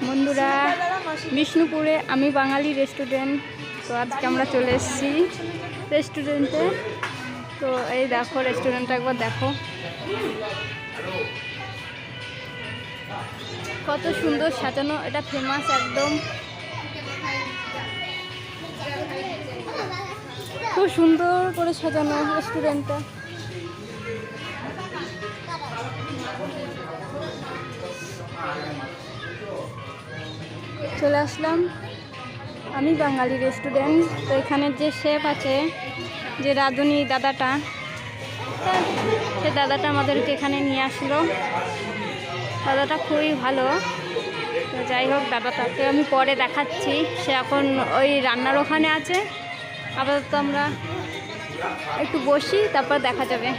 বন্ধুরা, বিষ্ণুপুরে আমি বাঙালি রেস্টুরেন্ট। তো আজকে আমরা চলে এসেছি রেস্টুরেন্টে। তো এই দেখো রেস্টুরেন্টটা একবার দেখো, কত সুন্দর সাজানো। এটা ফেমাস একদম, খুব সুন্দর করে সাজানো রেস্টুরেন্টটা। চলে আসলাম আমি বাঙালি রেস্টুরেন্ট। তো এখানে যে শেফ আছে, যে রাঁধুনি দাদাটা, সে দাদাটা আমাদেরকে এখানে নিয়ে আসলো। দাদাটা খুবই ভালো। তো যাই হোক, দাদাটাকে আমি পরে দেখাচ্ছি। সে এখন ওই রান্নার ওখানে আছে। আপাতত আমরা একটু বসি, তারপর দেখা যাবে।